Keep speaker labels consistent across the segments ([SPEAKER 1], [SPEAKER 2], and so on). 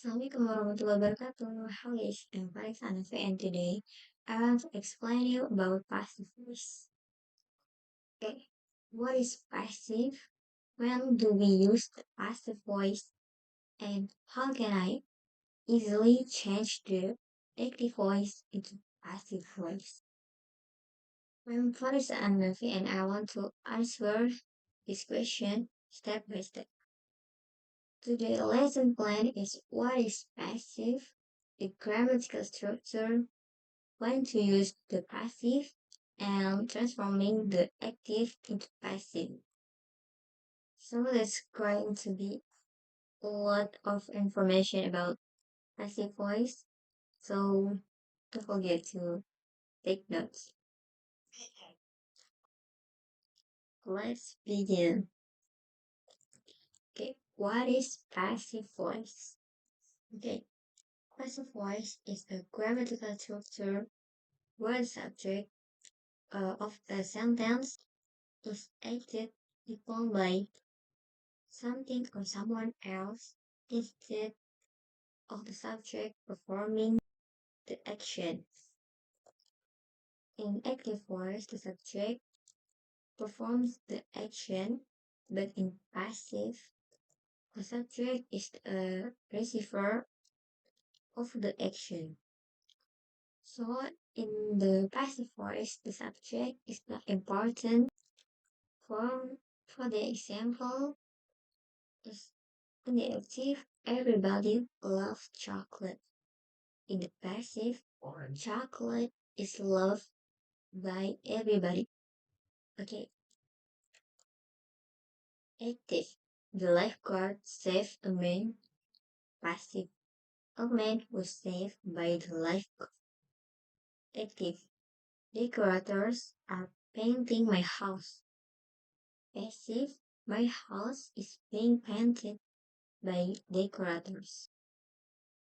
[SPEAKER 1] Assalamualaikum warahmatullahi wabarakatuh. How is I'm Faris Hanafi and today I want to explain you about passive voice. Okay, what is passive? When do we use the passive voice? And how can I easily change the active voice into passive voice? I'm Faris Hanafi and I want to answer this question step by step. Today's lesson plan is what is passive, the grammatical structure, when to use the passive, and transforming the active into passive. So that's going to be a lot of information about passive voice. So don't forget to take notes. Let's begin. Okay, what is passive voice? Okay, passive voice is a grammatical structure where the subject of the sentence is acted upon by something or someone else instead of the subject performing the action. In active voice, the subject performs the action, but in passive, the subject is a receiver of the action. So, in the passive voice, the subject is not important. For, for the example, is in the active, everybody loves chocolate. In the passive, chocolate is loved by everybody. Okay, active. The lifeguard saved a man. Passive. A man was saved by the lifeguard. Active. Decorators are painting my house. Passive. My house is being painted by decorators.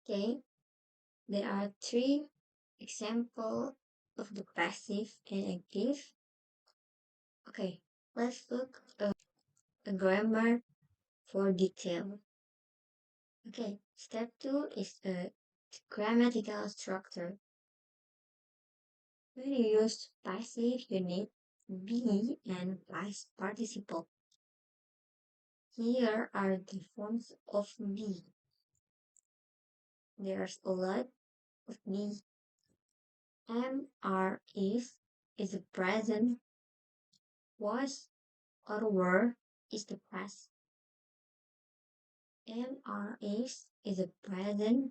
[SPEAKER 1] Okay, there are three examples of the passive and active. Okay, let's look at a grammar for detail. Okay, step 2 is a grammatical structure. When you use passive, you need be and past participle. Here are the forms of be. There's a lot of be. Am, are, is the present. Was or were is the past. Am, are, is the present.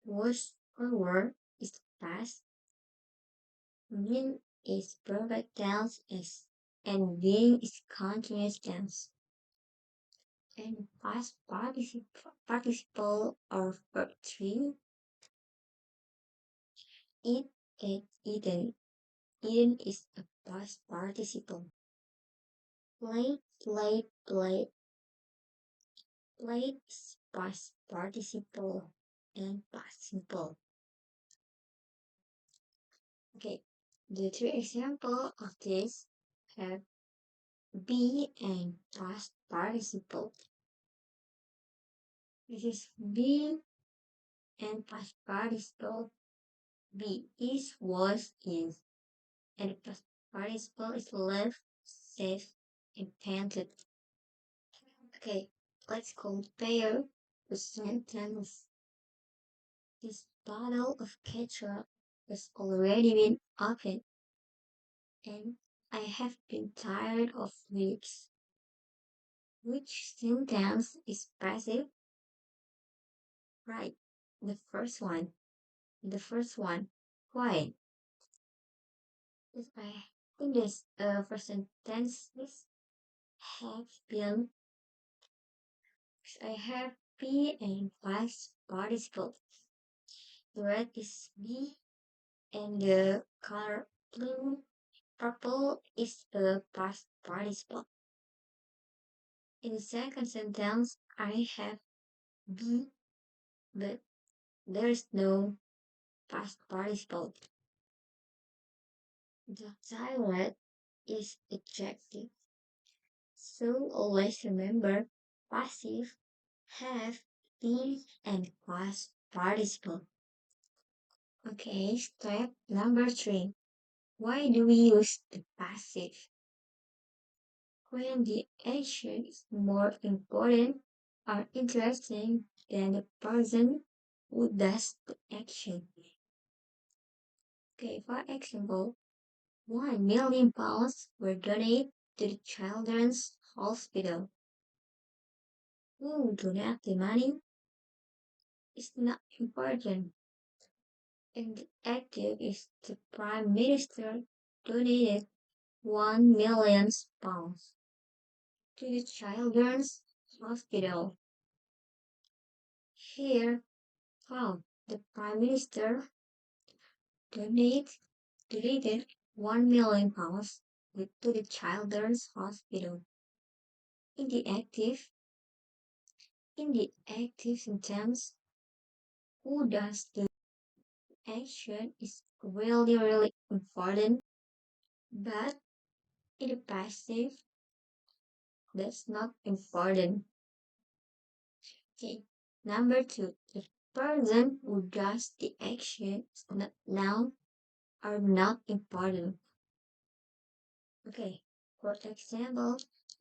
[SPEAKER 1] Was or were is the past. Been is perfect tense is, and being is continuous tense. And past participle or verb 3, eat, ate, eaten. Eaten is a past participle. Played, played, played. Played is past participle and past simple. Okay, the three examples of this have be and past participle. This is be and past participle. Be is, was, is, and the past participle is left, safe, and painted. Okay, let's compare the sentence. This bottle of ketchup has already been opened, and I have been tired of weeks. Which sentence is passive? Right, the first one. The first one. Why? If I think this first sentence is have been. I have been and past participle. The red is be and the color blue purple is the past participle. In the second sentence, I have be, but there is no past participle. The silent is adjective. So always remember passive have active and past participle. Okay, step number three. Why do we use the passive? When the action is more important or interesting than the person who does the action. Okay, for example, £1 million were donated to the Children's Hospital. Who donated the money is not important. And the active is the Prime Minister donated £1 million to the Children's Hospital. Here, how the Prime Minister donate, donated £1 million to the Children's Hospital. In the active, in the active sentence, who does the action is really important, but in the passive, that's not important. Okay. Number two, the person who does the action is not noun are not important. Okay. For example,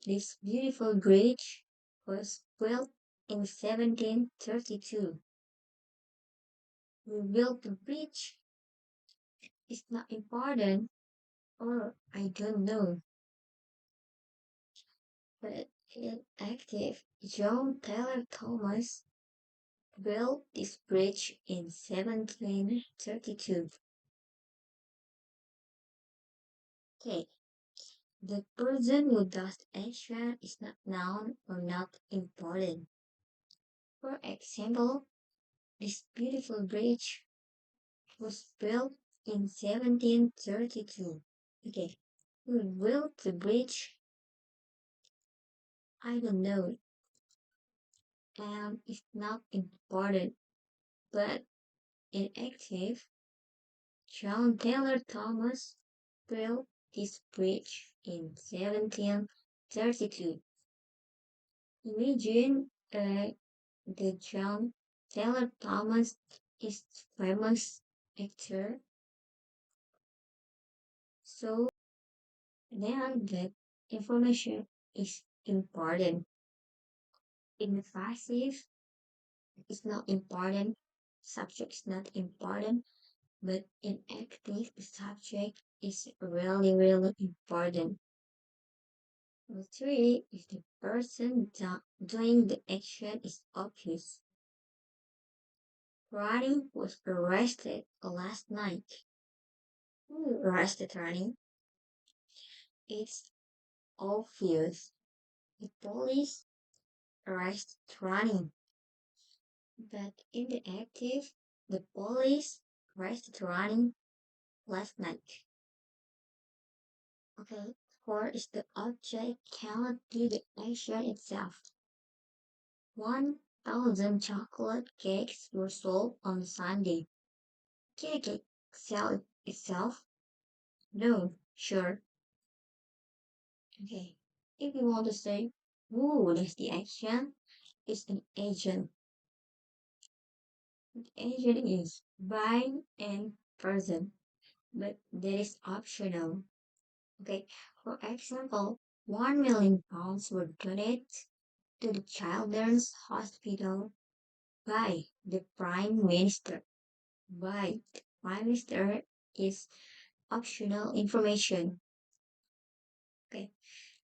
[SPEAKER 1] this beautiful bridge was built in 1732. We built the bridge is not important, or I don't know. But in active, John Taylor Thomas built this bridge in 1732. Okay, the person who does the action is not noun or not important. For example, this beautiful bridge was built in 1732. Okay, who built the bridge? I don't know, and it's not important. But in active, John Taylor Thomas built this bridge in 1732. Imagine the John Taylor Thomas is famous actor, so then that information is important. In the passive, it's not important, subject is not important, but in active, the subject is really important. Number three, if the person doing the action is obvious. Rani was arrested last night. Who arrested Rani? It's obvious. The police arrested Rani. But in the active, the police arrested Rani last night. Okay, four is the object cannot do the action itself. 1,000 chocolate cakes were sold on Sunday. Can a cake sell itself? No, sure. Okay. If you want to say who does the action, it's an agent. The agent is buying and person, but that is optional. Okay. For example, £1 million were donated to the Children's Hospital by the Prime Minister. By the Prime Minister is optional information. Okay.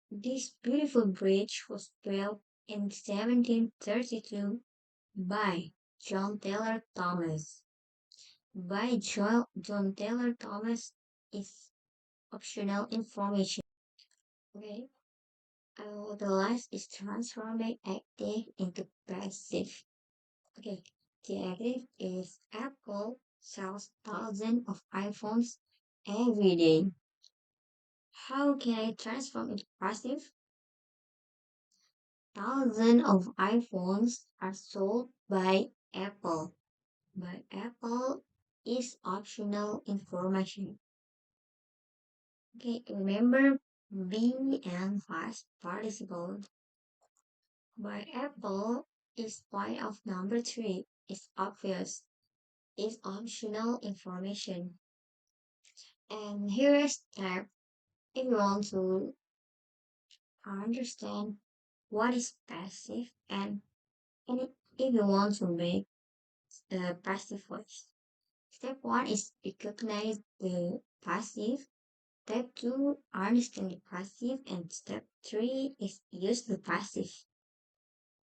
[SPEAKER 1] This beautiful bridge was built in 1732 by John Taylor Thomas. By John Taylor Thomas is optional information. Okay. The last is transforming active into passive. Okay. The active is Apple sells thousands of iPhones every day. How can I transform into passive? Thousands of iPhones are sold by Apple, but Apple is optional information. Okay, remember be and past participle. By Apple is point of number three. It's obvious. It's optional information. And here is step if you want to understand what is passive and if you want to make a passive voice. Step one is recognize the passive. Step two, understand the passive. And step three is use the passive.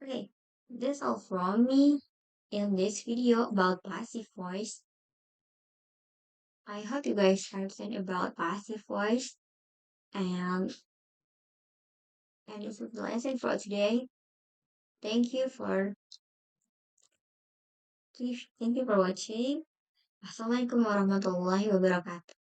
[SPEAKER 1] Okay, that's all from me in this video about passive voice. I hope you guys understand about passive voice and this is the lesson for today. Thank you for thank you for watching. Assalamualaikum warahmatullahi wabarakatuh.